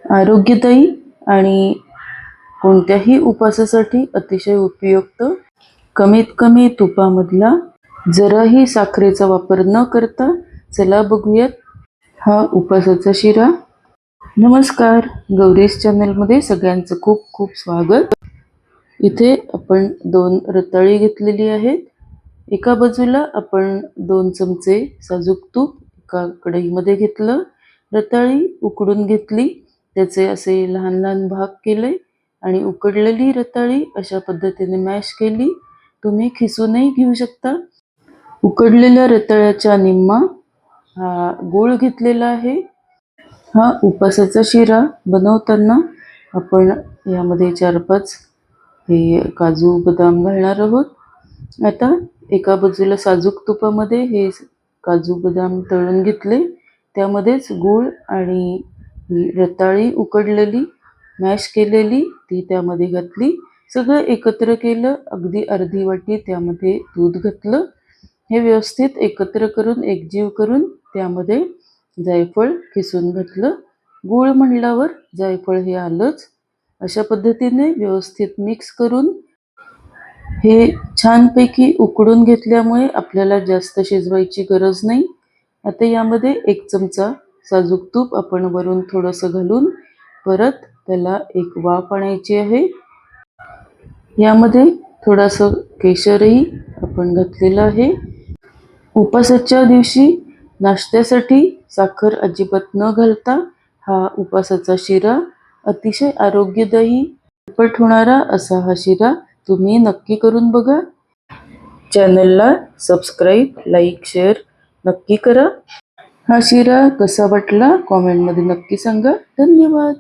आरोग्यदायी आणि कोणत्याही उपवासासाठी अतिशय उपयुक्त, कमीत कमी तुपामधला, जराही साखरेचा वापर न करता चला बघूयात हा उपवासाचा शिरा. नमस्कार, गौरीज चॅनलमध्ये सगळ्यांचं खूप खूप स्वागत. इथे आपण 2 रताळी घेतलेली आहेत. एका बाजूला आपण 2 चमचे साजूक तूप एका कढईमध्ये घेतलं. रताळी उकडून घेतली, त्याचे असे लहान लहान भाग केले आणि उकडलेली रताळी अशा पद्धतीने मॅश केली. तुम्ही खिसूनही घेऊ शकता. उकडलेल्या रताळ्याच्या निम्मा हा गूळ घेतलेला आहे. हा उपवासाचा शिरा बनवताना आपण यामध्ये 4-5 हे काजू बदाम घालणार आहोत. आता एका बाजूला साजूक तुपामध्ये हे काजू बदाम तळून घेतले, त्यामध्येच गूळ आणि रताळी उकडलेली मॅश केलेली ती त्यामध्ये घातली. सगळं एकत्र केलं. अगदी अर्धी वाटी त्यामध्ये दूध घातलं. हे व्यवस्थित एकत्र करून एकजीव करून त्यामध्ये जायफळ किसून घातलं. गूळ म्हणल्यावर जायफळ हे आलंच. अशा पद्धतीने व्यवस्थित मिक्स करून हे छानपैकी उकडून घेतल्यामुळे आपल्याला जास्त शिजवायची गरज नाही. आता यामध्ये 1 चमचा साजूक तूप आपण वरून थोडंसं घालून परत त्याला एक वाफ आणायची आहे. यामध्ये थोडंसं केशरही आपण घातलेलं आहे. उपवासाच्या दिवशी नाश्त्यासाठी साखर अजिबात न घालता हा उपवासाचा शिरा, अतिशय आरोग्यदायी, झटपट होणारा असा हा शिरा तुम्ही नक्की करून बघा. चॅनलला सबस्क्राईब, लाईक, शेअर नक्की करा. हा शिरा कसा वाटला कॉमेंटमध्ये नक्की सांगा. धन्यवाद.